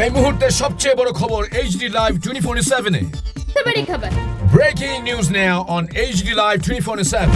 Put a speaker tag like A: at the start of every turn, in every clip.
A: এই মুহূর্তের সবচেয়ে বড় খবর HD Live 24/7 এ।
B: बड़ी खबर।
A: Breaking news now on HD Live 24/7.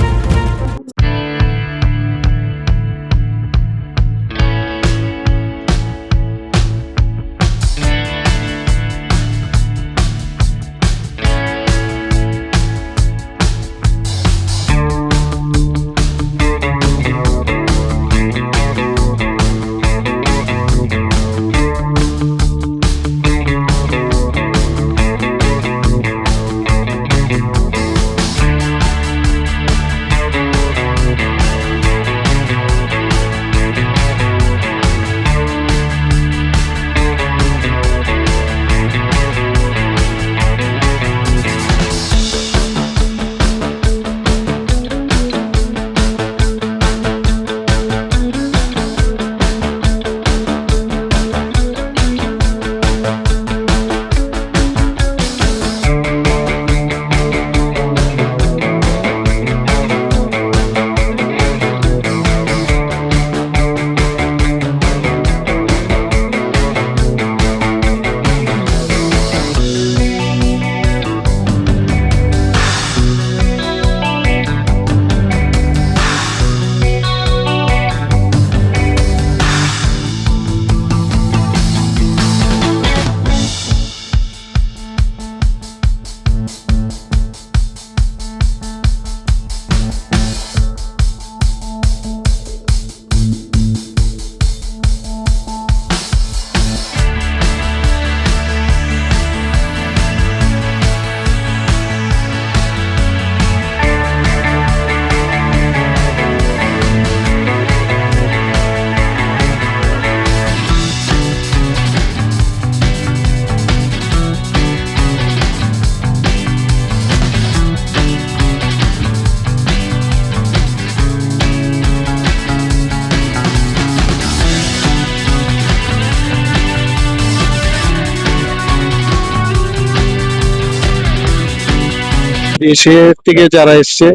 C: দেশের থেকে যারা এসছে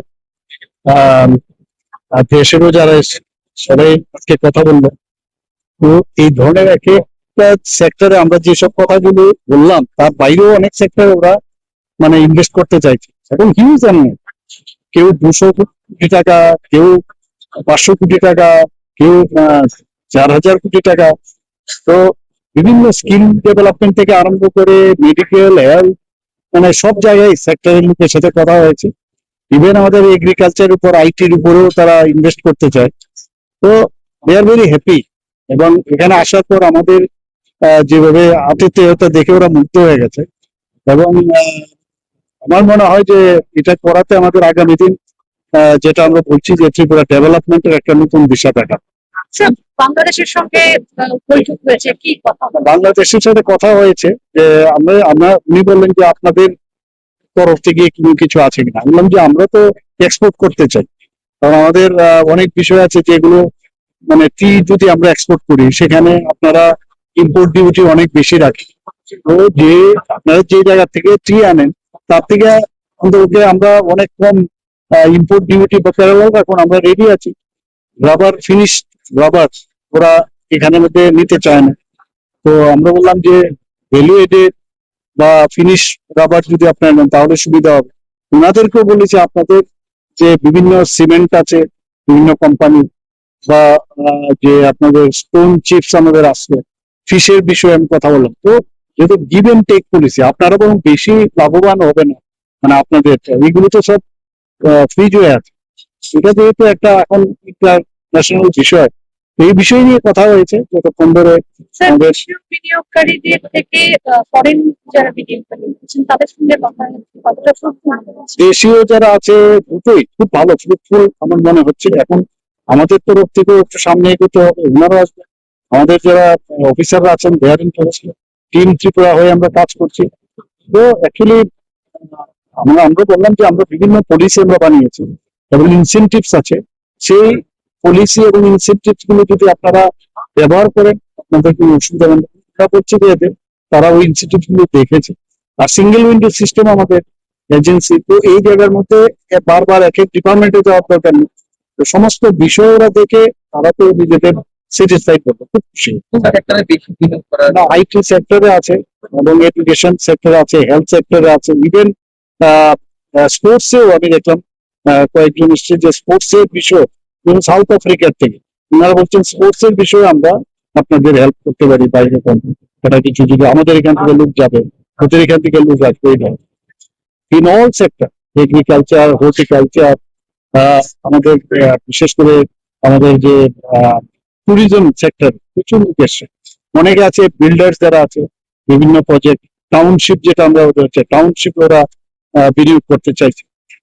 C: আর দেশেরও যারা এসছে সবাই আজকে কথা বললো। তো এই ধরনের এক একটা সেক্টরে আমরা যেসব কথাগুলো বললাম তার বাইরেও অনেক সেক্টরে ওরা মানে ইনভেস্ট করতে চাইছে। এখন হিউজ অ্যামাউন্ট, কেউ 200 কোটি টাকা, কেউ 500 কোটি টাকা, কেউ 4,000 কোটি টাকা। তো বিভিন্ন স্কিল ডেভেলপমেন্ট থেকে আরম্ভ করে মেডিকেল, হেলথ, মানে সব জায়গায় সেক্টরের লোকের সাথে কথা হয়েছে। ইভেন আমাদের এগ্রিকালচার উপর, আইটির উপরেও তারা ইনভেস্ট করতে চায়। তো দে আর ভেরি হ্যাপি। এবং এখানে আসার পর আমাদের যেভাবে আতিথেয়তা দেখে ওরা মুগ্ধ হয়ে গেছে। এবং আমার মনে হয় যে এটা করাতে আমাদের আগামী দিন যেটা আমরা বলছি যে ত্রিপুরা ডেভেলপমেন্টের একটা নতুন দিশা দেখা।
B: বাংলাদেশের সঙ্গে বৈঠক হয়েছে, কি কথা হলো?
C: বাংলাদেশের সাথে কথা হয়েছে যে আমরা উনি বললেন যে আপনাদের তরফ থেকে কোনো কিছু আছে কিনা। বললাম যে আমরা তো এক্সপোর্ট করতে চাই, কারণ আমাদের অনেক বিষয় আছে যেগুলো মানে টি যদি আমরা এক্সপোর্ট করি সেখানে আপনারা ইম্পোর্ট ডিউটি অনেক বেশি রাখেন। তো যে আপনারা যে জায়গা থেকে টি আনেন তার থেকে ওকে আমরা অনেক কম ইম্পোর্ট ডিউটি বা প্যারালাল এখন আমরা রেডি আছি। রাবার ফিনিশ রাবার ওরা এখানের মধ্যে নিতে চায় না। তো আমরা বললাম যে ভ্যালু এডেড বা ফিনিশ রাবার যদি আপনারা নেন তাহলে সুবিধা হবে। ওনাদেরকেও বলেছি আপনাদের যে বিভিন্ন সিমেন্ট আছে বিভিন্ন কোম্পানি বা যে আপনাদের স্টোন চিপস আমাদের আসবে, ফিশের বিষয়ে আমি কথা বললাম। তো যেহেতু গিভ এন্ড টেক পলিসি, আপনারা বরং বেশি লাভবান হবে না, মানে আপনাদের এইগুলো তো সব ফ্রিজ হয়ে আছে। এটা যেহেতু একটা এখন ইন্টারন্যাশনাল বিষয়, এই বিষয় নিয়ে কথা হয়েছে যতক্ষণ ধরে আমাদের
B: বিনিয়োগকারীদের থেকে ফরেন যারা বিনিয়োগকারী হচ্ছেন তাদের সঙ্গে কথা কতটা fruitful?
C: দেশীয় যারা আছে দুটোই খুব ভালো, ফ্রুটফুল আমার মনে হচ্ছে। এখন আমাদের তরফ থেকেও একটু সামনে এগোতে হবে, ওনারাও আসবে। আমাদের যারা অফিসাররা আছেন দেয়ার ইন্টারেস্টেড, টিম ত্রিপুরা হয়ে আমরা কাজ করছি। তো অ্যাকচুয়ালি আমরা বললাম যে আমরা বিভিন্ন পলিসি আমরা বানিয়েছি এবং ইনসেনটিভস আছে। সেই পলিসি এবং ইনসেনটিভস গুলো যদি আপনারা ব্যবহার করেন আপনাদের কোনো অসুবিধা হবে না। করছে যে তারা ওই ইনসেনটিভস গুলো দেখেছে। আর সিঙ্গেল উইন্ডো সিস্টেম আমাদের এজেন্সি, তো এই জায়গার মধ্যে বারবার এক এক ডিপার্টমেন্টে যাওয়ার দরকার নেই। তো সমস্ত বিষয় ওরা দেখে তারা তো নিজেদের স্যাটিসফাইড করবো, খুব খুশি।
D: সেক্টরে বেশি বিনিয়োগ করা
C: আইটি সেক্টরে আছে এবং এডুকেশন সেক্টরে আছে, হেলথ সেক্টরে আছে, ইভেন স্পোর্টস এও আমি দেখলাম কয়েকজন এসছে যে স্পোর্টস এর বিষয় যেমন সাউথ আফ্রিকার থেকে ওনারা বলছেন স্পোর্টস এর বিষয়ে আমরা আপনাদের হেল্প করতে পারি বাইরে থেকে। এটা কিছু যদি আমাদের এখান থেকে লোক যাবে, ওদের এখান থেকে লোক আসবে, in all sector, agriculture, horticulture, আমাদের বিশেষ করে আমাদের যে ট্যুরিজম সেক্টর প্রচুর লোক এসছে। অনেকে আছে বিল্ডার্স যারা আছে, বিভিন্ন প্রজেক্ট টাউনশিপ যেটা আমরা ওদের হচ্ছে টাউনশিপ ওরা বিনিয়োগ করতে চাইছে।